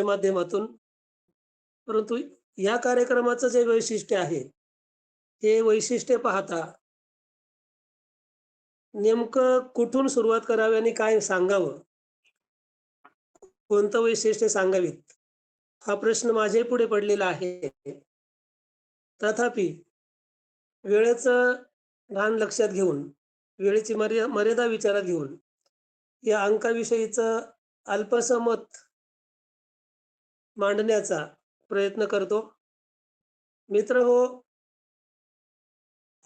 व्हिडिओच्या माध्यमातून. परंतु या कार्यक्रमाचं जे वैशिष्ट्य आहे, हे वैशिष्ट्य पाहता नेमकं कुठून सुरुवात करावी आणि काय सांगावं, कोणतं वैशिष्ट्य सांगावीत, हा प्रश्न माझ्याही पुढे पडलेला आहे. तथापि वेळेचं भान लक्षात घेऊन, वेळेची मर्यादा विचारात घेऊन, या अंकाविषयीचं अल्पसं मत मांडण्याचा प्रयत्न करतो. मित्रहो,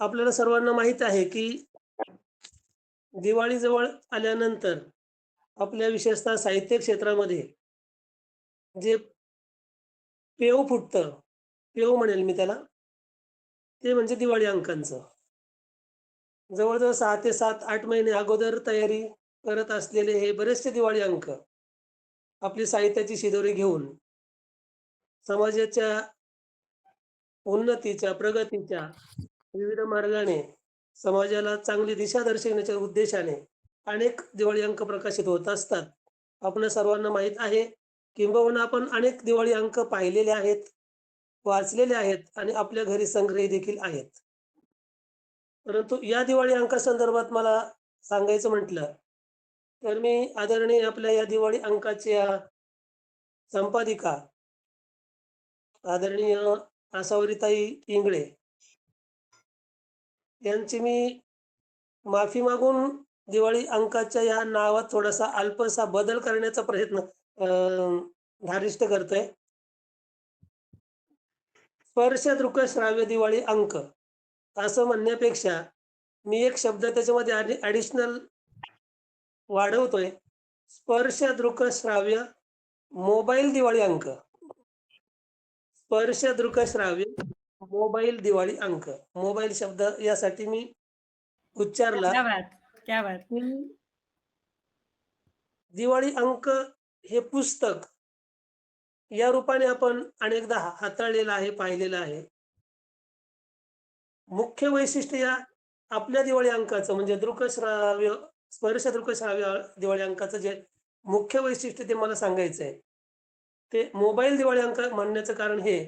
आपल्याला सर्वांना माहीत आहे, की दिवाळी जवळ आल्यानंतर आपल्या विशेषतः साहित्य क्षेत्रामध्ये जे पेव फुटतं, पेव म्हणेल मी त्याला, ते म्हणजे दिवाळी अंकांचं. जवळ-जवळ 6 ते 7, 8 महिने अगोदर तयारी करत असलेले हे बरेचसे दिवाळी अंक आपली साहित्याची शिदोरी घेऊन समाजाच्या उन्नतीच्या, प्रगतीच्या विविध मार्गाने समाजाला चांगली दिशा दर्शवण्याच्या उद्देशाने अनेक दिवाळी अंक प्रकाशित होत असतात. आपणा सर्वांना माहीत आहे, किंबहुना आपण अनेक दिवाळी अंक पाहिलेले आहेत, वाचलेले आहेत आणि आपल्या घरी संग्रही देखील आहेत. परंतु या दिवाळी अंकासंदर्भात मला सांगायचं म्हटलं, तर मी आदरणीय आपल्या या दिवाळी अंकाच्या संपादिका आदरणीय आसावरीताई इंगळे यांची मी माफी मागून दिवाळी अंकाच्या या नावात थोडासा अल्पसा बदल करण्याचा प्रयत्न धारिष्ट करतोय. स्पर्शदृक श्राव्य दिवाळी अंक असं म्हणण्यापेक्षा मी एक शब्द त्याच्यामध्ये ॲडिशनल वाढवतोय. स्पर्शदृक श्राव्य मोबाईल दिवाळी अंक. स्पर्शदृक श्राव्य मोबाईल दिवाळी अंक. मोबाईल शब्द यासाठी मी उच्चारला, क्या बात, क्या बात. की दिवाळी अंक हे पुस्तक या रूपाने आपण अनेकदा हाताळलेलं आहे, पाहिलेलं आहे. मुख्य वैशिष्ट्य या आपल्या दिवाळी अंकाचं म्हणजे दृकश्राव्य, स्पर्शदृक श्राव्य दिवाळी अंकाचं जे मुख्य वैशिष्ट्य ते मला सांगायचं आहे. ते मोबाईल दिवाळी अंक म्हणण्याचं कारण हे,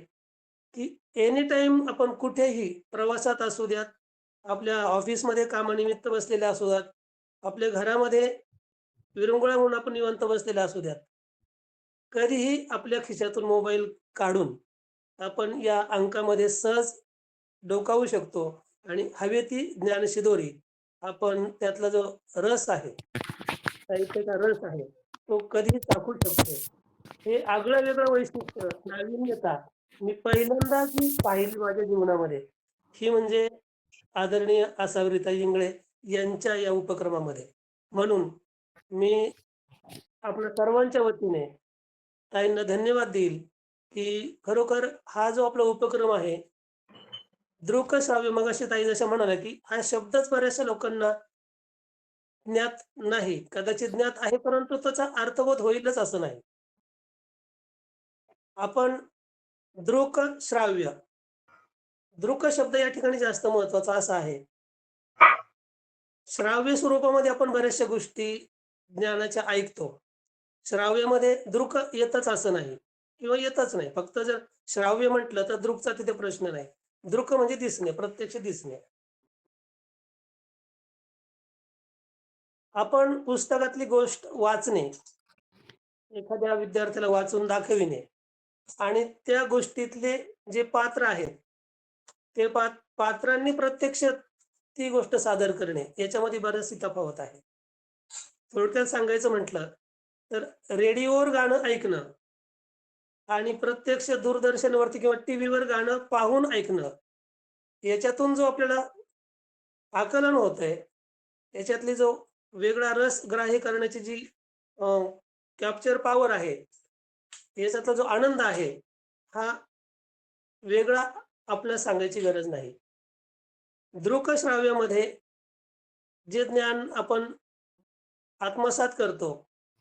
की एनी टाईम आपण कुठेही प्रवासात असू द्यात, आपल्या ऑफिसमध्ये कामानिमित्त बसलेले असू द्यात, आपल्या घरामध्ये विरंगुळा म्हणून आपण निवांत बसलेले असू द्यात, कधीही आपल्या खिशातून मोबाईल काढून आपण या अंकामध्ये सहज डोकावू शकतो आणि हवी ती ज्ञानशिदोरी आपण त्यातला जो रस आहे, साहित्याचा रस आहे, तो कधीही चाखू शकतो. हे आगळं वेगळं वैशिष्ट्य, नाविन्यता मी पहिल्यांदाच पाहिली माझ्या जीवनामध्ये. ही म्हणजे आदरणीय आसावरीताई इंगळे यांच्या या उपक्रमामध्ये. म्हणून मी आपल्या सर्वांच्या वतीने ताईंना धन्यवाद देईल, की खरोखर हा जो आपला उपक्रम आहे, दृकश्राव्य मगाशी ताई जशा म्हणाल्या, की हा शब्दच बऱ्याचशा लोकांना ज्ञात नाही. कदाचित ज्ञात आहे, परंतु त्याचा अर्थबोध होईलच असं नाही. आपण दृकश्राव्य, दृक शब्द या ठिकाणी जास्त महत्त्वाचा असा आहे. श्राव्य स्वरूपामध्ये आपण बऱ्याचशा गोष्टी ज्ञानाच्या ऐकतो. श्राव्यामध्ये दृक येतच असं नाही किंवा येतच नाही. फक्त जर श्राव्य म्हटलं तर दृकचा तिथे प्रश्न नाही. दृक म्हणजे दिसणे, प्रत्यक्ष दिसणे. आपण पुस्तकातली गोष्ट वाचणे, एखाद्या विद्यार्थ्याला वाचून दाखविणे आणि त्या गोष्टीतले जे पात्र आहेत, ते पात्रांनी प्रत्यक्ष ती गोष्ट सादर करणे, याच्यामध्ये बरीचशी तफावत आहे. थोडक्यात सांगायचं म्हटलं तर रेडिओवर गाणं ऐकणं आणि प्रत्यक्ष दूरदर्शनवरती किंवा टीव्हीवर गाणं पाहून ऐकणं, याच्यातून जो आपल्याला आकलन होतंय, याच्यातली जो वेगळा रस ग्राह्य करण्याची जी कॅप्चर पॉवर आहे, याच्यातला जो आनंद आहे, हा वेगळा आपल्याला सांगायची गरज नाही. दृकश्राव्यामध्ये जे ज्ञान आपण आत्मसात करतो,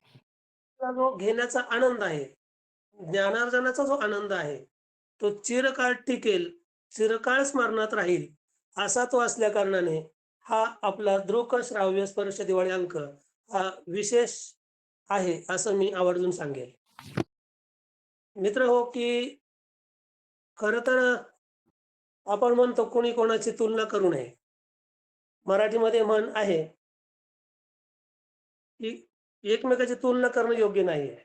त्याचा जो घेण्याचा आनंद आहे, ज्ञानार्जनाचा जो आनंद आहे, तो चिरकाळ टिकेल, चिरकाळ स्मरणात राहील, असा तो असल्या कारणाने हा आपला दृकश्राव्य स्पर्श दिवाळी अंक हा विशेष आहे, असं मी आवर्जून सांगेल. मित्र हो, की खरं तर आपण म्हणतो कोणी कोणाची तुलना करू नये. मराठीमध्ये म्हण आहे, की एकमेकाची तुलना करणं योग्य नाहीये.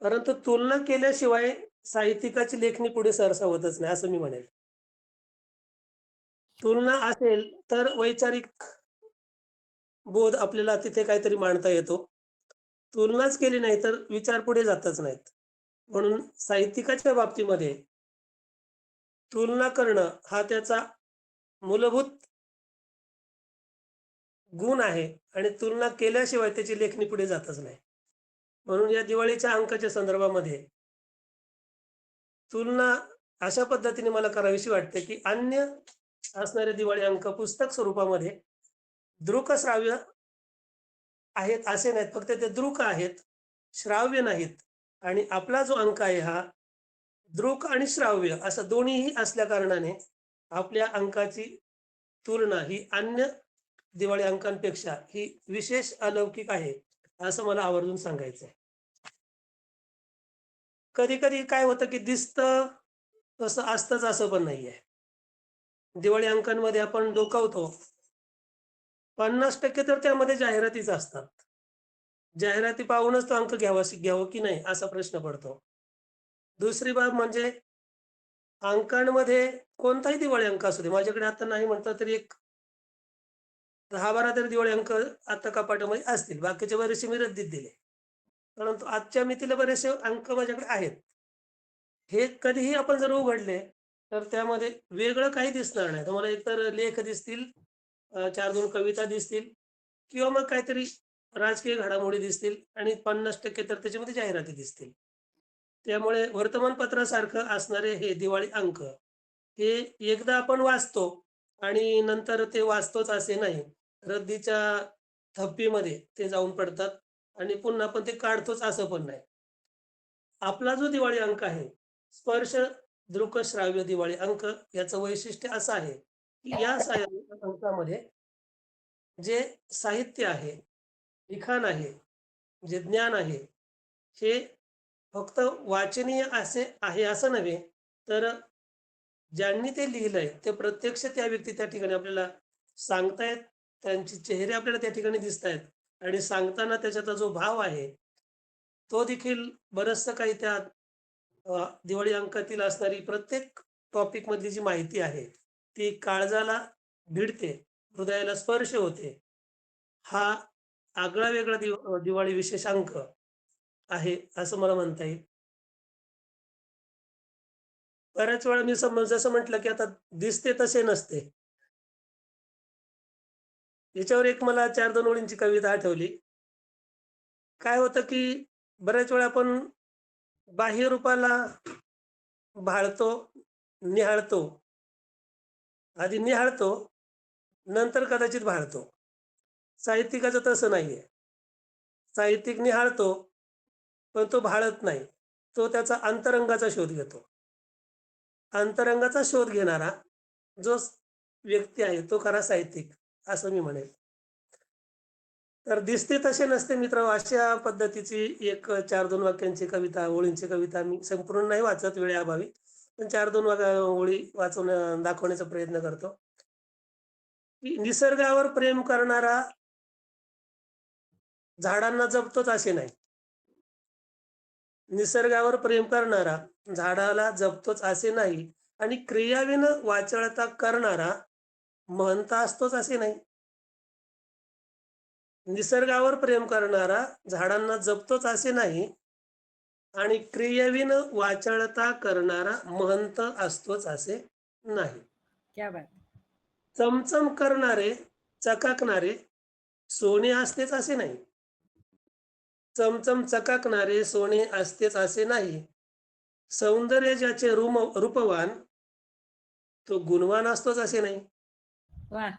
परंतु तुलना केल्याशिवाय साहित्यिकाची लेखणी पुढे सरसावतच नाही, असं मी म्हणेल. तुलना असेल तर वैचारिक बोध आपल्याला तिथे काहीतरी मांडता येतो. तुलनाच केली नाही तर विचार पुढे जातच नाहीत. म्हणून साहित्यिकाच्या बाबतीमध्ये तुलना करणं हा त्याचा मूलभूत गुण आहे आणि तुलना केल्याशिवाय त्याची लेखणी पुढे जातच नाही. म्हणून या दिवाळीच्या अंकाच्या संदर्भामध्ये तुलना अशा पद्धतीने मला करावीशी वाटते, की अन्य असणारे दिवाळी अंक पुस्तक स्वरूपामध्ये दृक श्राव्य आहेत असे नाहीत. फक्त ते दृक आहेत, श्राव्य नाहीत. आणि आपला जो अंक आहे हा दृक आणि श्राव्य असं दोन्हीही असल्या कारणाने आपल्या अंकाची तुलना ही अन्य दिवाळी अंकांपेक्षा ही विशेष अलौकिक आहे, असं मला आवर्जून सांगायचं आहे. कधी-कधी काय होतं, की दिसतं तसं असतंच असं पण नाहीये. दिवाळी अंकांमध्ये आपण डोकावतो, 50% तर त्यामध्ये जाहिरातीच असतात. जाहिराती पाहूनच तो अंक घ्यावं की नाही असा प्रश्न पडतो. दुसरी बाब म्हणजे अंकांमध्ये कोणताही दिवाळी अंक असू दे, माझ्याकडे आता नाही म्हटलं तरी एक 10-12 तरी दिवाळी अंक आता कपाटामध्ये असतील. बाकीचे बरेचसे मी रद्दीत दिले. परंतु आजच्या मितीला बरेचसे अंक माझ्याकडे आहेत. हे कधीही आपण जर उघडले, तर त्यामध्ये वेगळं काही दिसणार नाही. तुम्हाला एकतर लेख दिसतील, 4-2 कविता दिसतील किंवा मग काहीतरी राजकीय घडामोडी दिसतील आणि 50% तर त्याच्यामध्ये जाहिराती दिसतील. त्यामुळे वर्तमानपत्रासारखं असणारे हे दिवाळी अंक, हे एकदा आपण वाचतो आणि नंतर ते वाचतोच असे नाही. रद्दीच्या थप्पीमध्ये ते जाऊन पडतात आणि पुन्हा आपण ते काढतोच असं पण नाही. आपला जो दिवाळी अंक आहे, स्पर्श दृक श्राव्य दिवाळी अंक याचं वैशिष्ट्य असं आहे, की या अंकामध्ये जे साहित्य आहे, लिखाण आहे, जे ज्ञान आहे, हे फक्त वाचनीय असे आहे असं नव्हे, तर ज्यांनी ते लिहिलंय ते प्रत्यक्ष त्या व्यक्ती त्या ठिकाणी आपल्याला सांगतायत. त्यांचे चेहरे आपल्याला त्या ठिकाणी दिसतायत आणि सांगताना त्याच्यातला जो भाव आहे, तो देखील बरचसं काही त्या दिवाळी अंकातील असणारी प्रत्येक टॉपिकमधली जी माहिती आहे, ती काळजाला भिडते, हृदयाला स्पर्श होते. हा आगळा-वेगळा दिवाळी विशेष अंक आहे, असं मला म्हणता येईल. बऱ्याच वेळा मी जसं म्हटलं, की आता दिसते तसे नसते. याच्यावर एक मला 4-2 ओळींची कविता आठवली. काय होतं, की बऱ्याच वेळा आपण बाह्य रूपाला भाळतो, निहाळतो. आधी निहाळतो, नंतर कदाचित भाळतो. साहित्यिकाचं तसं नाहीये. साहित्यिक निहाळतो, पण तो भाळत नाही. तो त्याचा अंतरंगाचा शोध घेतो. अंतरंगाचा शोध घेणारा जो व्यक्ती आहे, तो खरा साहित्यिक असं मी म्हणेल. तर दिसते तसे नसते मित्र, अशा पद्धतीची एक 4-2 वाक्यांची कविता, ओळींची कविता मी संपूर्ण नाही वाचत वेळेअभावी. पण 4-2 ओळी वाचून दाखवण्याचा प्रयत्न करतो, की निसर्गावर प्रेम करणारा झाडांना जपतोच असे नाही. निसर्गावर प्रेम करणारा झाडाला जपतोच असे नाही आणि क्रियाविन वाचाळता करणारा महंत असतोच असे नाही. निसर्गावर प्रेम करणारा झाडांना जपतोच असे नाही आणि क्रियेविन वाचाळता करणारा महंत असतोच असे नाही. क्या बात. चमचम करणारे, चकाकणारे सोने असतेच असे नाही. चमचम चकाकणारे सोने असतेच असे नाही. सौंदर्य ज्याचे रूपवान तो गुणवान असतोच असे नाही. वाह!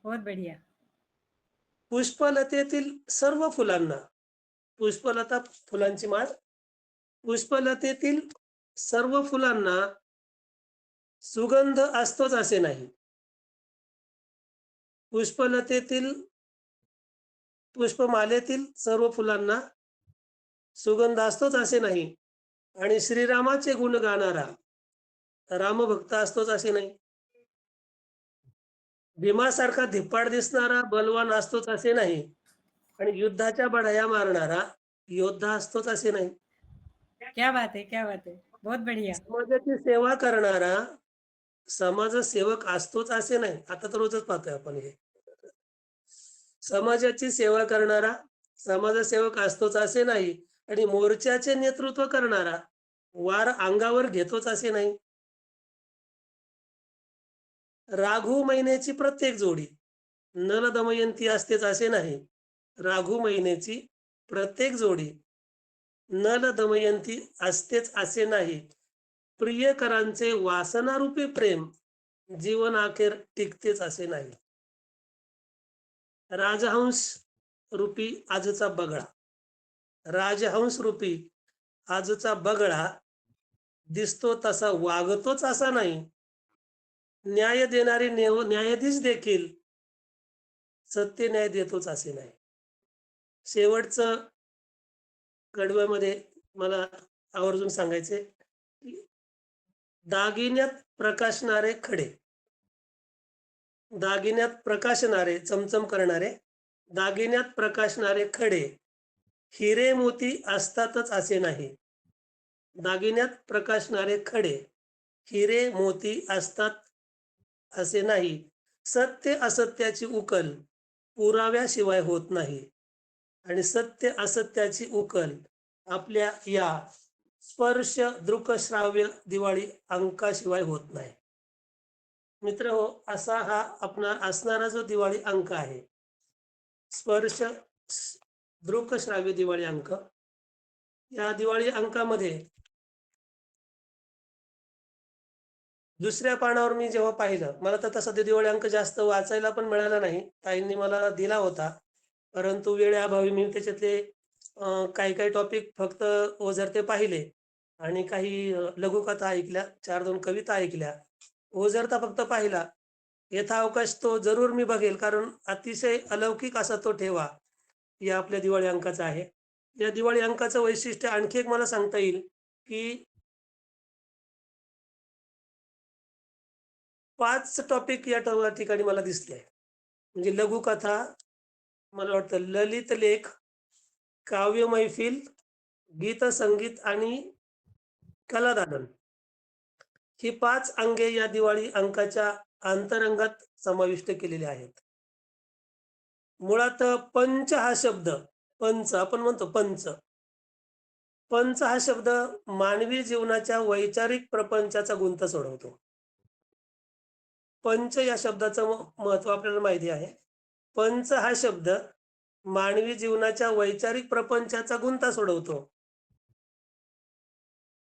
बहुत बढ़िया. पुष्पलतेतील सर्व फुलांना, पुष्पलता फुलांची माळ, पुष्पलतेतील सर्व फुलांना सुगंध असतोच असे नाही. पुष्पलतेतील पुष्पमालेतील सर्व फुलांना सुगंध असतोच असे नाही. आणि श्रीरामाचे गुण गाणारा रामभक्त असतोच असे नाही. भीमासारखा धिप्पाड दिसणारा बलवान असतोच असे नाही. आणि युद्धाच्या बढाया मारणारा योद्धा असतोच असे नाही. क्या बात है, क्या बात है. बहुत बढ़िया. समाजाची सेवा करणारा समाजसेवक असतोच असे नाही. आता तर रोजच पाहतोय आपण हे. समाजाची सेवा करणारा समाजसेवक असतोच असे नाही. आणि मोर्चाचे नेतृत्व करणारा वार अंगावर घेतोच असे नाही. राघू महिन्याची प्रत्येक जोडी नल दमयंती असतेच असे नाही. राघू महिन्याची प्रत्येक जोडी नल दमयंती असतेच असे नाही. प्रियकरांचे वासनारूपी प्रेम जीवन अखेर टिकतेच असे नाही. राजहंस रूपी आजचा बगळा राजहंस रूपी आजचा बगळा दिसतो तसा वागतोच असा नाही. न्याय देणारे न्यायाधीश देखील सत्य न्याय देतोच असे नाही. शेवटचं कडव्यामध्ये मला आवर्जून सांगायचे की दागिन्यात प्रकाशणारे खडे दागिन्यात प्रकाशणारे चमचम करणारे दागिन्यात प्रकाशणारे खडे हिरे मोती असतातच असे नाही. दागिन्यात प्रकाशणारे खडे हिरे मोती असतात असे नाही. सत्य असत्याची उकल पुराव्याशिवाय होत नाही. आणि सत्य असत्याची उकल आपल्या या स्पर्श दृकश्राव्य दिवाळी अंकाशिवाय होत नाही. मित्र हो, असा हा आपला असणारा जो दिवाळी अंक आहे, स्पर्श दृकश्राव्य दिवाळी अंक. या दिवाळी अंकामध्ये दुसऱ्या पानावर मी जेव्हा पाहिलं, मला तर तसा ते दिवाळी अंक जास्त वाचायला पण मिळाला नाही. ताईंनी मला दिला होता, परंतु वेळेअभावी मी त्याच्यातले काही काही टॉपिक फक्त ओझरते पाहिले आणि काही लघुकथा ऐकल्या, 4-2 कविता ऐकल्या. ओझरता फक्त पाहिला. यथावकाश तो जरूर मी बघेल, कारण अतिशय अलौकिक असा तो ठेवा या आपल्या दिवाळी अंकाचा आहे. या दिवाळी अंकाचं वैशिष्ट्य आणखी एक मला सांगता येईल की 5 टॉपिक या ठिकाणी मला दिसले. म्हणजे लघुकथा, मला वाटतं ललित लेख, काव्य मैफिल, गीत संगीत आणि कलादालन ही 5 अंगे या दिवाळी अंकाच्या अंतरंगात समाविष्ट केलेले आहेत. मुळात पंच हा शब्द, पंच आपण म्हणतो पंच, पंच हा शब्द मानवी जीवनाच्या वैचारिक प्रपंचाचा गुंता सोडवतो. पंच या शब्दाचं महत्व आपल्याला माहिती आहे. पंच हा शब्द मानवी जीवनाच्या वैचारिक प्रपंचाचा गुंता सोडवतो.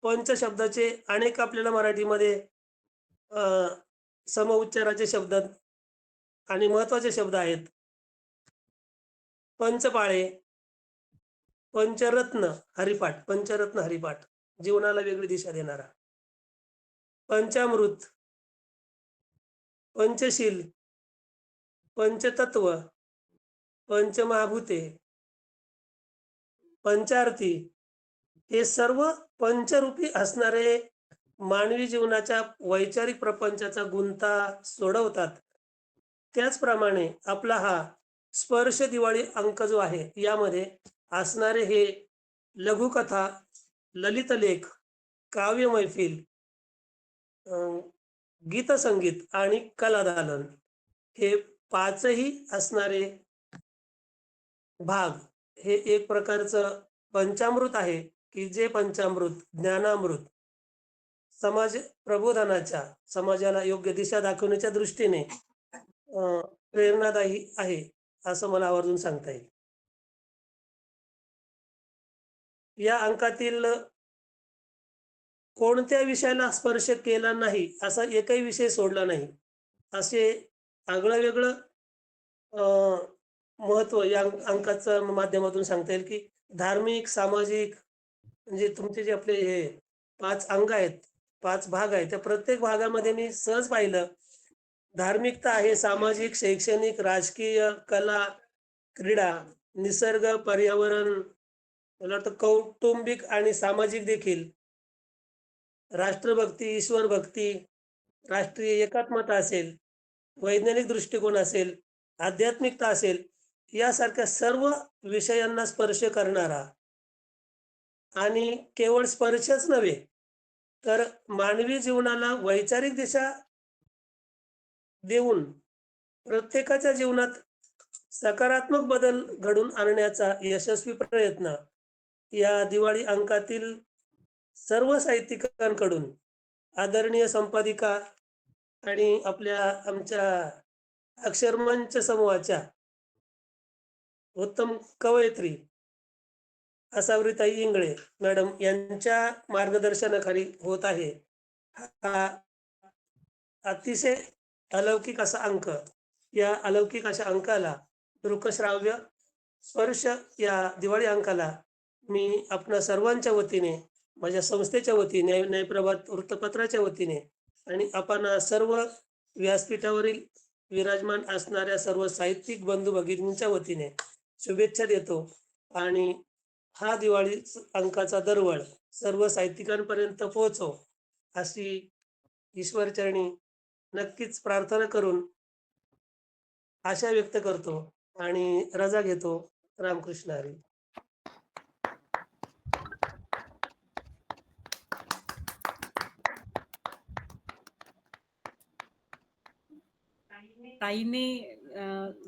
पंच शब्दाचे अनेक आपल्याला मराठीमध्ये समउच्चाराचे शब्द आणि महत्वाचे शब्द आहेत. पंचपाळे, पंचरत्न हरिपाठ, पंचरत्न हरिपाठ जीवनाला वेगळी दिशा देणारा. पंचामृत, पंचशील, पंचतत्व, पंचमहाभूते, पंचारती हे सर्व पंचरूपी असणारे मानवी जीवनाच्या वैचारिक प्रपंचाचा गुंता सोडवतात. त्याचप्रमाणे आपला हा स्पर्श दिवाळी अंक जो आहे, यामध्ये असणारे हे लघुकथा, ललित लेख, काव्य मैफिल, गीत संगीत आणि कलादालन हे 5ही असणारे भाग हे एक प्रकारचं पंचामृत आहे, की जे पंचामृत ज्ञानामृत समाज प्रबोधनाच्या, समाजाला योग्य दिशा दाखवण्याच्या दृष्टीने प्रेरणादायी आहे असं मला आवर्जून सांगता येईल. या अंकातील कोणत्या विषयाला स्पर्श केला नाही असा एकही विषय सोडला नाही, असे आगळं वेगळं महत्व या अंकाच्या माध्यमातून सांगता येईल. की धार्मिक, सामाजिक, म्हणजे तुमचे जे आपले हे 5 अंग आहेत, 5 भाग आहेत, त्या प्रत्येक भागामध्ये मी सहज पाहिलं. धार्मिकता आहे, सामाजिक, शैक्षणिक, राजकीय, कला, क्रीडा, निसर्ग, पर्यावरण, मला वाटतं कौटुंबिक आणि सामाजिक देखील राष्ट्रभक्ती, ईश्वर भक्ती, राष्ट्रीय एकात्मता असेल, वैज्ञानिक दृष्टिकोन असेल, आध्यात्मिकता असेल, यासारख्या सर्व विषयांना स्पर्श करणारा आणि केवळ स्पर्शच नव्हे, तर मानवी जीवनाला वैचारिक दिशा देऊन प्रत्येकाच्या जीवनात सकारात्मक बदल घडवून आणण्याचा यशस्वी प्रयत्न या दिवाळी अंकातील सर्व साहित्यिकांकडून आदरणीय संपादिका आणि आमच्या अक्षरमंच समूहाच्या उत्तम कवयित्री आसावरीताई इंगळे मॅडम यांच्या मार्गदर्शनाखाली होत आहे. हा अतिशय अलौकिक असा अंक. या अलौकिक अशा अंकाला दृकश्राव्य स्पर्श या दिवाळी अंकाला मी आपणा सर्वांच्या वतीने, माझ्या संस्थेच्या वतीने, न्यायप्रभात वृत्तपत्राच्या वतीने आणि आपण सर्व व्यासपीठावरील विराजमान असणाऱ्या सर्व साहित्यिक बंधू भगिनींच्या वतीने शुभेच्छा देतो. आणि हा दिवाळी अंकाचा दरवळ सर्व साहित्यिकांपर्यंत पोहोचो अशी ईश्वरचरणी नक्कीच प्रार्थना करून आशा व्यक्त करतो आणि रजा घेतो. रामकृष्ण हरी. ताईंनी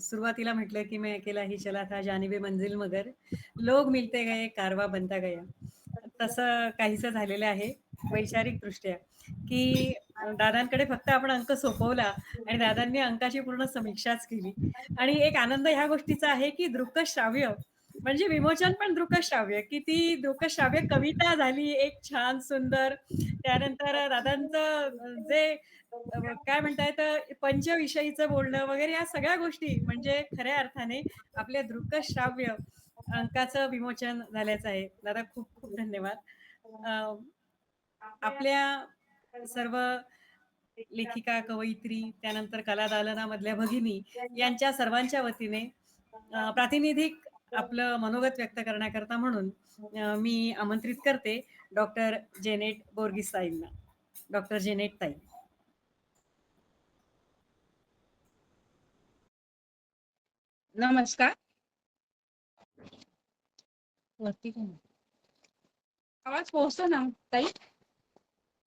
सुरुवातीला म्हटलं की मैं अकेला ही चला था जानिबे मंजिल मगर लोग मिलते गए कारवा बनता गया. तसं काहीसं झालेलं आहे वैचारिक दृष्ट्या, की दादांकडे फक्त आपण अंक सोपवला आणि दादांनी अंकाची पूर्ण समीक्षाच केली. आणि एक आनंद ह्या गोष्टीचा आहे की दृकश्राव्य म्हणजे विमोचन पण दृकश्राव्य, की ती दृकश्राव्य कविता झाली एक छान सुंदर. त्यानंतर दादांचं जे काय म्हणता येतं पंचविषयीचं बोलणं वगैरे या सगळ्या गोष्टी म्हणजे खऱ्या अर्थाने आपल्या दृकश्राव्य अंकाचं विमोचन झाल्याचं आहे. दादा खूप खूप धन्यवाद. अं, आपल्या सर्व लेखिका, कवयित्री, त्यानंतर कलादालनामधल्या भगिनी यांच्या सर्वांच्या वतीने प्रातिनिधिक आपलं मनोगत व्यक्त करण्याकरता म्हणून मी आमंत्रित करते डॉक्टर जेनेट बोर्गिस ताईंना. डॉक्टर जेनेट ताई. नमस्कार. वरती काय आवाज पोहोचतो ना ताई?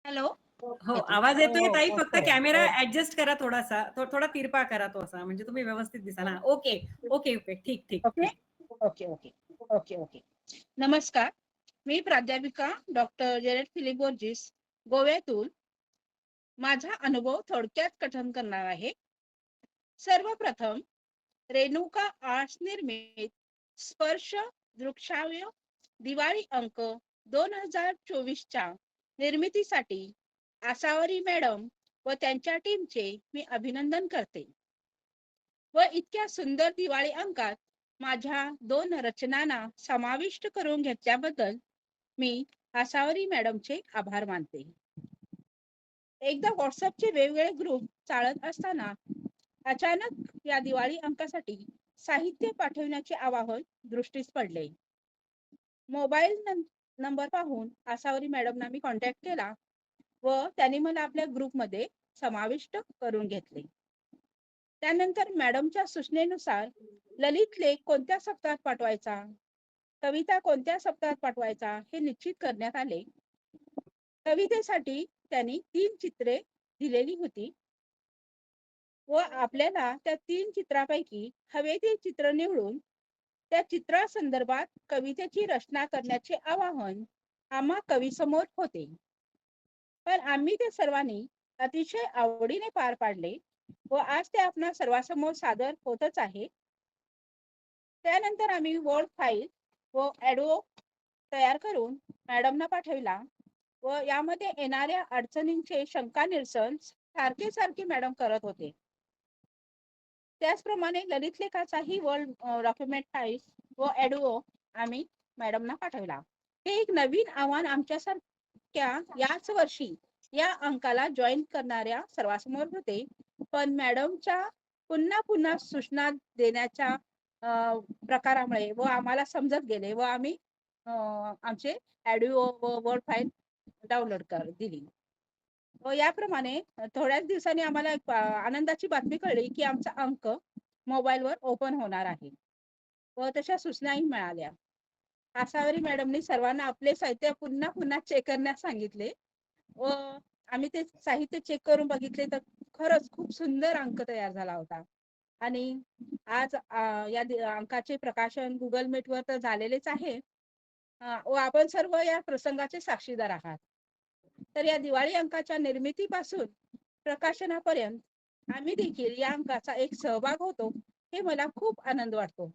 हॅलो. हो, येतो. आवाज येतोय ताई. हो, फक्त हो, कॅमेरा हो. ऍडजस्ट करा थोडासा. थोडा तिरपा करा तो असा म्हणजे तुम्ही व्यवस्थित दिसाल. हां, ओके. Okay, okay. ठीक, ठीक, ओके ठीक. Okay okay okay okay. नमस्कार. मी प्राध्यापिका डॉक्टर जेनेट फिलिप बोर्जिस गोव्यातून माझा अनुभव थोडक्यात कथन करणार आहे. सर्वप्रथम रेणुका आर्ट्स निर्मित स्पर्श दृकश्राव्य दिवाळी अंक 2024च्या निर्मितीसाठी आसावरी मॅडम व त्यांच्या टीमचे मी अभिनंदन करते व इतक्या सुंदर दिवाळी अंकात माझ्या 2 रचनांना समाविष्ट करून घेतल्याबद्दल मी आसावरी मॅडमचे आभार मानते. एकदा व्हॉट्सअपचे वेगवेगळे ग्रुप चालत असताना अचानक या दिवाळी अंकासाठी साहित्य पाठवण्याचे आवाहन दृष्टीस पडले. मोबाईल नंबर पाहून आसावरी मॅडमना मी कॉन्टॅक्ट केला व त्यांनी मला आपल्या ग्रुपमध्ये समाविष्ट करून घेतले. त्यानंतर मॅडमच्या सूचनेनुसार ललित लेख कोणत्या सप्ताहात पाठवायचा, कविता कोणत्या सप्ताहात पाठवायचा हे निश्चित करण्यात आले. कवितेसाठी त्यांनी 3 चित्रे दिलेली होती व आपल्याला त्या 3 चित्रापैकी हवे ते चित्र निवडून त्या चित्रासंदर्भात कवितेची रचना करण्याचे आवाहन आम्हा कवीसमोर होते. पण आम्ही ते सर्वांनी अतिशय आवडीने पार पाडले व आज ते आपणा सर्वांसमोर सादर होतच आहे. त्यानंतर आम्ही वर्ड फाईल व ऑडिओ तयार करून मॅडमना पाठविला व यामध्ये येणाऱ्या अडचणींचे शंका निरसन सारखे मॅडम करत होते. त्याचप्रमाणे ललित लेखाचाही वर्ड डॉक्युमेंट फाईल व ऑडिओ आम्ही मॅडमना पाठवला. हे एक नवीन आव्हान आमच्यासारख्या याच वर्षी या अंकाला जॉईन करणाऱ्या सर्वांसमोर होते. पण मॅडमच्या पुन्हा सूचना देण्याच्या प्रकारामुळे व आम्हाला समजत गेले व आम्ही आमचे ऑडिओ व वर्ड फाईल डाउनलोड कर दिली. व याप्रमाणे थोड्याच दिवसांनी आम्हाला एक आनंदाची बातमी कळली की आमचा अंक मोबाईलवर ओपन होणार आहे व तशा सूचनाही मिळाल्या. आसावरी मॅडमनी सर्वांना आपले साहित्य पुन्हा पुन्हा चेक करण्यास सांगितले व आम्ही ते साहित्य चेक करून बघितले तर खरंच खूप सुंदर अंक तयार झाला होता. आणि आज या अंकाचे प्रकाशन गुगल मीट वर तर झालेलेच आहे व आपण सर्व या प्रसंगाचे साक्षीदार आहात. तर या दिवाळी अंकाच्या निर्मितीपासून प्रकाशनापर्यंत आम्ही देखील या अंकाचा एक सहभाग होतो हे मला खूप आनंद वाटतो.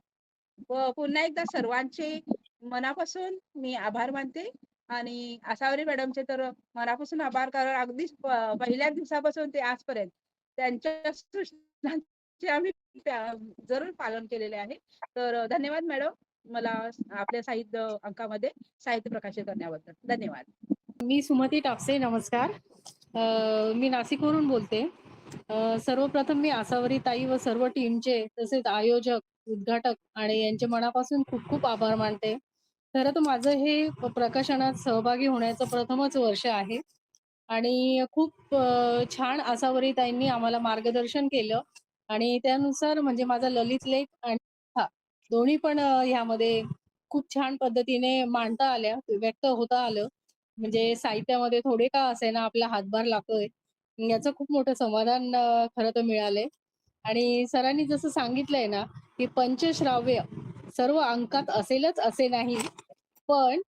व पुन्हा एकदा सर्वांचे मनापासून मी आभार मानते आणि आसावरी मॅडमचे तर मनापासून आभार, कारण अगदी पहिल्या दिवसापासून ते आजपर्यंत त्यांच्या सूचनांचे आम्ही जरूर पालन केलेले आहे. तर धन्यवाद मॅडम, मला आपल्या साहित्य अंकामध्ये साहित्य प्रकाशित करण्याबद्दल धन्यवाद. मी सुमती टापसे, नमस्कार. मी नाशिकवरून बोलते. सर्वप्रथम मी आसावरी ताई व सर्व टीमचे तसेच आयोजक, उद्घाटक आणि यांचे मनापासून खूप खूप आभार मानते. खरं तर माझं हे प्रकाशनात सहभागी होण्याचं प्रथमच वर्ष आहे आणि खूप छान आसावरी ताईंनी आम्हाला मार्गदर्शन केलं आणि त्यानुसार म्हणजे माझा ललित लेख आणि दोन्ही पण ह्यामध्ये खूप छान पद्धतीने मांडता आल्या, व्यक्त होता आलं. म्हणजे साहित्यामध्ये थोडे का असेना आपला हातभार लागतोय याचं खूप मोठं समाधान खरं तर मिळालंय. आणि सरांनी जसं सांगितलंय ना की पंचश्राव्य सर्व अंकात असेलच असे नाही, पण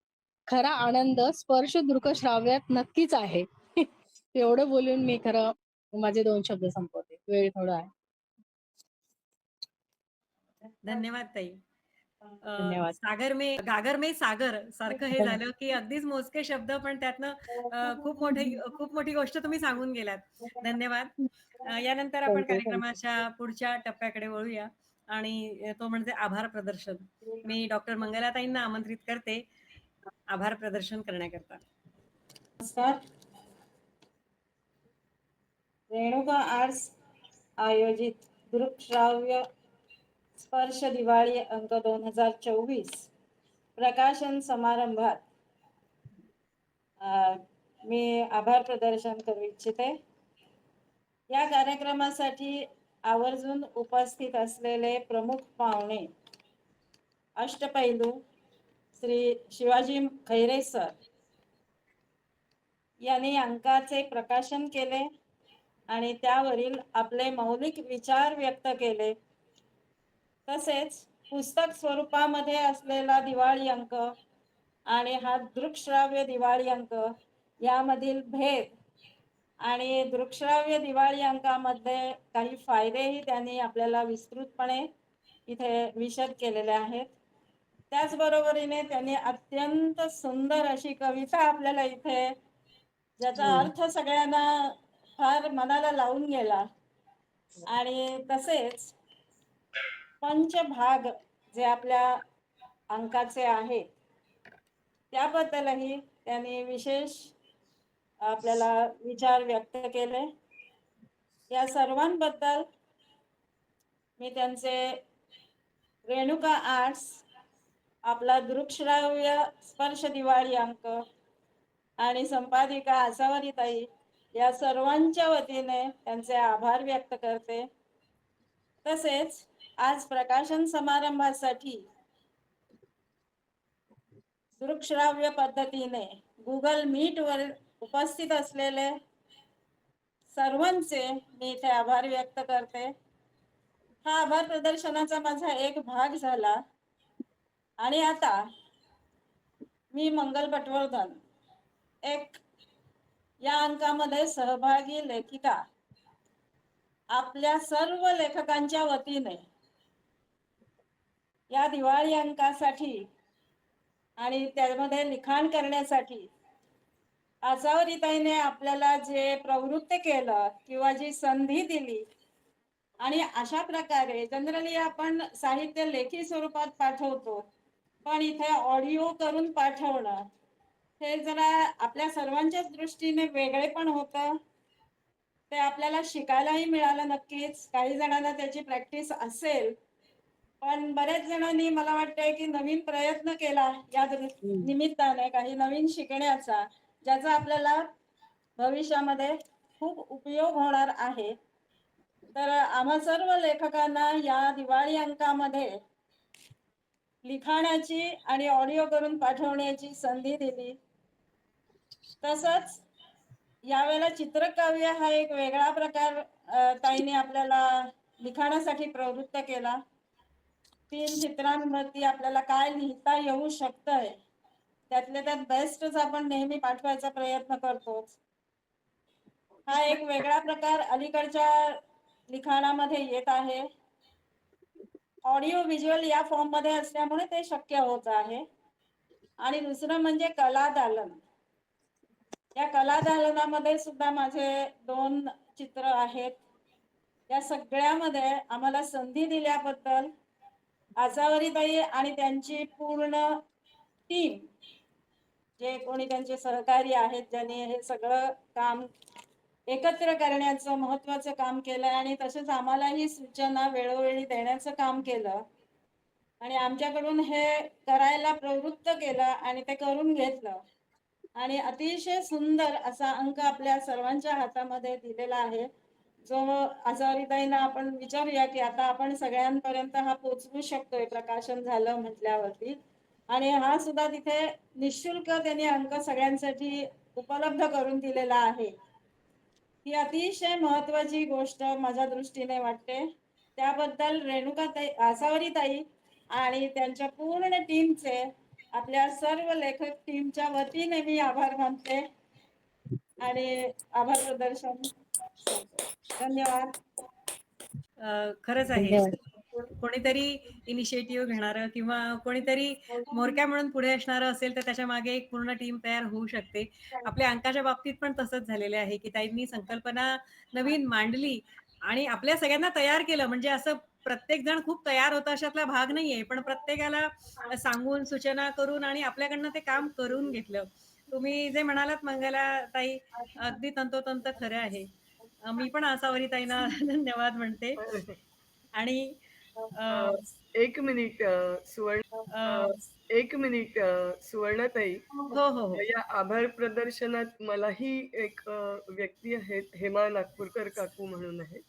खरा आनंद स्पर्श दृकश्राव्यात नक्कीच आहे. एवढं बोलून मी खरं माझे 2 शब्द संपवते, वेळ थोडा आहे. धन्यवाद ताई. धन्यवाद. गागर में सागर सारखं हे झालं की अगदीच मोजके शब्द पण त्यातनं खूप मोठी गोष्ट तुम्ही सांगून गेलात. धन्यवाद. यानंतर आपण थँक्यू. कार्यक्रमाच्या पुढच्या टप्प्याकडे वळूया आणि तो म्हणजे आभार प्रदर्शन. मी डॉक्टर मंगलाताईंना आमंत्रित करते आभार प्रदर्शन करण्याकरता. नमस्कार. रेणुका आर्ट्स आयोजित दृकश्राव्य स्पर्श दिवाळी अंक 2024 प्रकाशन समारंभात मी आभार प्रदर्शन करू इच्छिते. या कार्यक्रमासाठी आवर्जून उपस्थित असलेले प्रमुख पाहुणे अष्टपैलू श्री शिवाजी खैरे सर यांनी अंकाचे प्रकाशन केले आणि त्यावरील आपले मौलिक विचार व्यक्त केले. तसेच पुस्तक स्वरूपामध्ये असलेला दिवाळी अंक आणि हा दृकश्राव्य दिवाळी अंक यामधील भेद आणि दृकश्राव्य दिवाळी अंकामध्ये काही फायदेही त्यांनी आपल्याला विस्तृतपणे इथे विशद केलेले आहेत. त्याचबरोबरीने त्यांनी अत्यंत सुंदर अशी कविता आपल्याला इथे, ज्याचा अर्थ सगळ्यांना फार मनाला लावून गेला, आणि तसेच पंचभाग जे आपल्या अंकाचे आहेत त्याबद्दलही त्यांनी विशेष आपल्याला विचार व्यक्त केले. या सर्वांबद्दल मी त्यांचे रेणुका आर्ट्स आपला दृकश्राव्य स्पर्श दिवाळी अंक आणि संपादिका आसावरी ताई या सर्वांच्या वतीने त्यांचे आभार व्यक्त करते. तसेच आज प्रकाशन समारंभासाठी दृकश्राव्य पद्धतीने गुगल मीट वर उपस्थित असलेले सर्वांचे मी इथे आभार व्यक्त करते. हा आभार प्रदर्शनाचा माझा एक भाग झाला आणि आता मी मंगल पटवर्धन एक या अंकामध्ये सहभागी लेखिका आपल्या सर्व लेखकांच्या वतीने या दिवाळी अंकासाठी आणि त्यामध्ये लिखाण करण्यासाठी आसावरीताईने आपल्याला जे प्रवृत्त केलं किंवा जी संधी दिली, आणि अशा प्रकारे जनरली आपण साहित्य लेखी स्वरूपात पाठवतो, पण इथे ऑडिओ करून पाठवणं हे जरा आपल्या सर्वांच्याच दृष्टीने वेगळे पण होतं. ते आपल्याला शिकायलाही मिळालं नक्कीच. काही जणांना त्याची प्रॅक्टिस असेल, पण बऱ्याच जणांनी मला वाटतंय की नवीन प्रयत्न केला या निमित्ताने काही नवीन शिकण्याचा, ज्याचा आपल्याला भविष्यामध्ये खूप उपयोग होणार आहे. तर आम्हा सर्व लेखकांना या दिवाळी अंकामध्ये लिखाणाची आणि ऑडिओ करून पाठवण्याची संधी दिली. तसंच यावेळेला चित्रकाव्य हा एक वेगळा प्रकार ताईने आपल्याला लिखाणासाठी प्रवृत्त केला. 3 चित्रांवरती आपल्याला काय लिहिता येऊ शकतंय त्यातल्या त्यात बेस्टच आपण नेहमी पाठवायचा प्रयत्न करतोच. हा एक वेगळा प्रकार अलीकडच्या लिखाणामध्ये येत आहे. ऑडिओ व्हिज्युअल या फॉर्म मध्ये असल्यामुळे ते शक्य होत आहे. आणि दुसरं म्हणजे कला दालन. या कला दालनामध्ये सुद्धा माझे 2 चित्र आहेत. या सगळ्यामध्ये आम्हाला संधी दिल्याबद्दल आसावरीताई आणि त्यांची पूर्ण टीम, जे कोणी त्यांचे सहकारी आहेत, ज्यांनी हे सगळं काम एकत्र करण्याचं महत्वाचं काम केलं आणि तसेच आम्हालाही सूचना वेळोवेळी देण्याचं काम केलं आणि आमच्याकडून हे करायला प्रवृत्त केलं आणि ते करून घेतलं आणि अतिशय सुंदर असा अंक आपल्या सर्वांच्या हातामध्ये दिलेला आहे, जो आसावरीताईंना आपण विचारूया की आता आपण सगळ्यांपर्यंत हा पोचवू शकतोय प्रकाशन झालं म्हटल्यावरती. आणि हा सुद्धा तिथे निशुल्क त्यांनी अंक सगळ्यांसाठी उपलब्ध करून दिलेला आहे. ही अतिशय महत्वाची गोष्ट माझ्या दृष्टीने वाटते. त्याबद्दल रेणुकाताई, आसावरीताई आणि त्यांच्या पूर्ण टीमचे, आपल्या सर्व लेखक टीमच्या वतीने मी आभार मानते आणि आभार प्रदर्शन करते. धन्यवाद. खरंच आहे. धन्यवाद. कोणीतरी इनिशिएटिव्ह घेणारं किंवा कोणीतरी म्होरक्या म्हणून पुढे असणारं असेल तर त्याच्या मागे एक पूर्ण टीम तयार होऊ शकते. आपल्या अंकाच्या बाबतीत पण तसंच झालेलं आहे की ताईंनी संकल्पना नवीन मांडली आणि आपल्या सगळ्यांना तयार केलं. म्हणजे असं प्रत्येक जण खूप तयार होता अशातला भाग नाहीये, पण प्रत्येकाला सांगून सूचना करून आणि आपल्याकडनं ते काम करून घेतलं. तुम्ही जे म्हणालात मंगला ताई, अगदी तंतोतंत खरं आहे. मी पण आसावरी ताईंना धन्यवाद म्हणते. आणि अ, अ, एक मिनिट अ, एक मिनिट सुवर्णाताई, हो, हो, हो. या आभार प्रदर्शनात मलाही एक व्यक्ती आहेत, हेमा नागपूरकर काकू म्हणून आहेत,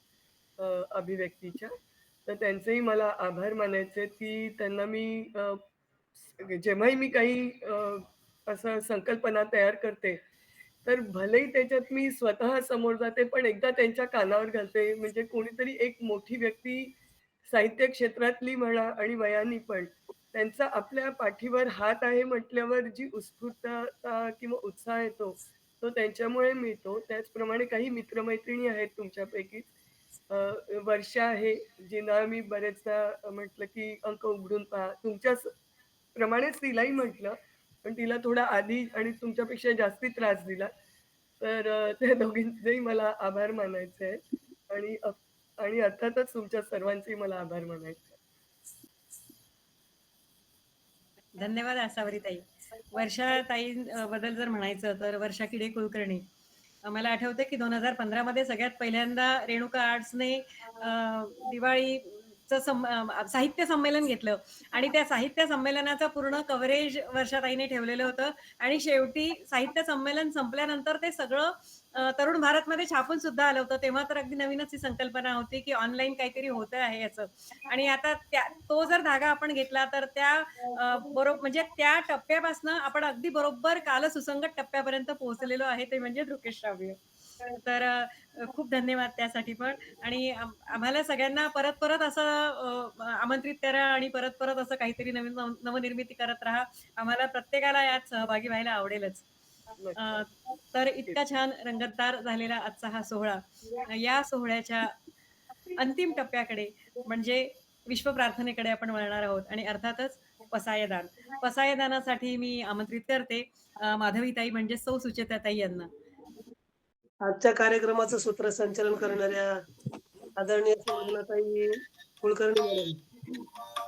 अभिव्यक्तीच्या. तर त्यांचेही मला आभार मानायचे की त्यांना मी जेव्हाही मी काही असं संकल्पना तयार करते, तर भलेही त्याच्यात मी स्वतः समोर जाते, पण एकदा त्यांच्या कानावर घालते. म्हणजे कोणीतरी एक मोठी व्यक्ती साहित्य क्षेत्रातली म्हणा आणि वयानी पण, त्यांचा आपल्या पाठीवर हात आहे म्हटल्यावर जी उत्स्फूर्तता किंवा उत्साह येतो, तो त्यांच्यामुळे मिळतो. त्याचप्रमाणे काही मित्र-मैत्रिणी आहेत तुमच्यापैकीच. अ, वर्षा आहे, जिला मी बरेचदा म्हटलं की अंक उघडून पहा. तुमच्याच प्रमाणेच तिलाही म्हटलं, पण तिला थोडा आधी आणि तुमच्यापेक्षा जास्ती त्रास दिला. तर त्या दोघींचेही मला आभार मानायचे आहेत आणि अर्थातच तुमच्या सर्वांचेही मला आभार मानायचे आहेत. धन्यवाद आसावरी ताई. वर्षा ताई बद्दल जर म्हणायचं तर वर्षा किडे कुलकर्णी. मला आठवतं की 2015 मध्ये सगळ्यात पहिल्यांदा रेणुका आर्ट्सने दिवाळीचं साहित्य संमेलन घेतलं आणि त्या साहित्य संमेलनाचं पूर्ण कव्हरेज वर्षाताईने ठेवलेलं होतं आणि शेवटी साहित्य संमेलन संपल्यानंतर ते सगळं तरुण भारतमध्ये छापून सुद्धा आलं होतं. तेव्हा तर अगदी नवीनच ही संकल्पना होती की ऑनलाईन काहीतरी होतं आहे याचं. आणि आता तो जर धागा आपण घेतला तर त्या म्हणजे त्या टप्प्यापासून आपण अगदी बरोबर कालसुसंगत टप्प्यापर्यंत पोहोचलेलो आहे, ते म्हणजे दृक्य श्राव्य. तर खूप धन्यवाद त्यासाठी पण. आणि आम्हाला सगळ्यांना परत परत असं आमंत्रित करा आणि परत परत असं काहीतरी नवीन नवनिर्मिती करत राहा. आम्हाला प्रत्येकाला यात सहभागी व्हायला आवडेलच. अ, तर इतका छान रंगतदार झालेला आजचा हा सोहळा. या सोहळ्याच्या अंतिम टप्प्याकडे म्हणजे विश्व प्रार्थनेकडे आपण वळणार आहोत आणि अर्थातच पसायदान. पसायदानासाठी मी आमंत्रित करते माधवीताई म्हणजे सौ सुचेताताई यांना. आजच्या कार्यक्रमाचं सूत्रसंचालन करणाऱ्या आदरणीय सुवर्णाताई कुलकर्णी मॅडम,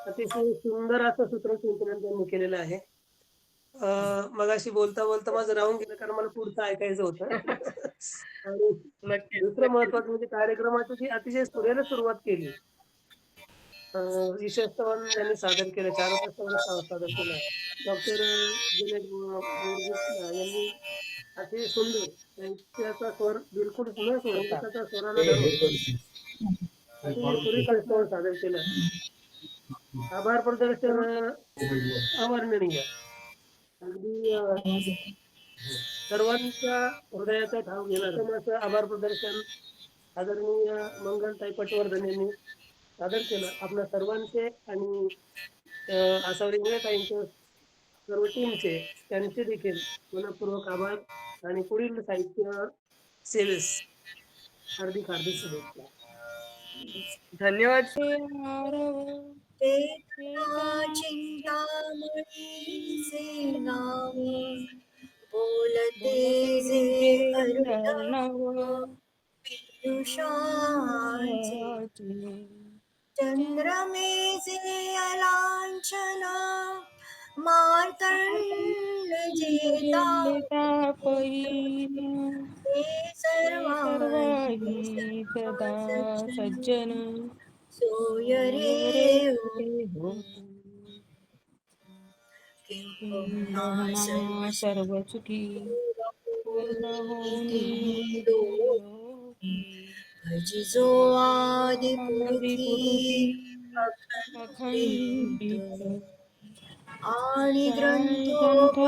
अतिशय सुंदर असं सूत्रसंचालन त्यांनी केलेलं आहे. मगाशी बोलता बोलता माझं राहून गेलं कारण मला पुढचं ऐकायचं होतं. आणि नक्कीच, दुसरं नक्कीच. महत्वाचं म्हणजे कार्यक्रमाची जी अतिशय सुरेला सुरुवात केली. विशेषतः ज्यांनी सादर केलं 4 वाजता सादर केलं. डॉक्टर जुनेद बोरगुट यांनी अति सुंदर त्यांचा स्वर बिलकुल न सोडता त्याच्या स्वराला धरून अति सुरेख स्वर सादर केला. आभार प्रदर्शन अवर्णनीय. अगदी सर्वांच्या हृदयाचा ठाव घेणार असं आभार प्रदर्शन आदरणीय मंगलताई पटवर्धन यांनी सादर केलं. आपल्या सर्वांचे आणि आसावरी ताईंचे सर्व टीमचे त्यांचे देखील मनपूर्वक आभार आणि पुढील साहित्य सेवेस हार्दिक हार्दिक शुभेच्छा. धन्यवाद. चिंतामणीचे नाव बोलते जे अर्णव पियुषाचे चंद्रमेचे अलांछना मार्तंड जेता ते सर्वाही सदा सज्जन सोय रे हो किंबहुना सर्व सुखी भजी जो आदि पुरुषी अखंडित आणि ग्रंथोपजीविये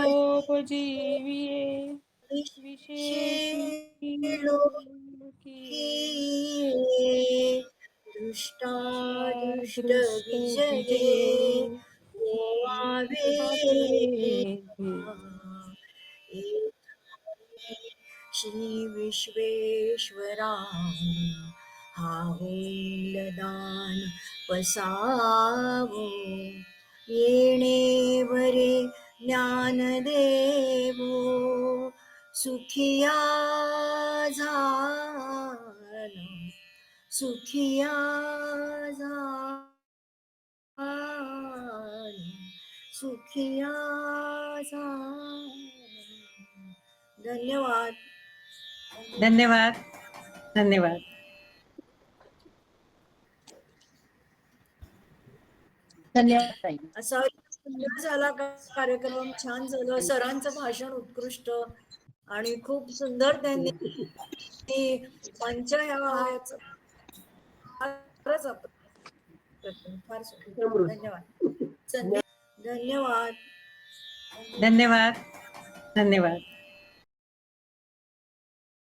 विशेषी दृष्टादृष्ट विजये ओवावे श्री विश्वेश्वरा हा होईल दान पसावो येणे भरे ज्ञानदेवो सुखिया झाला सुखिया झाला सुखिया झाला. धन्यवाद. धन्यवाद. धन्यवाद. असा सुंदर झाला कार्यक्रम. छान झालं. सरांचं भाषण उत्कृष्ट आणि खूप सुंदर त्यांनी मंच ह्याचं फारच फार सुंदर. धन्यवाद. धन्यवाद. धन्यवाद. धन्यवाद.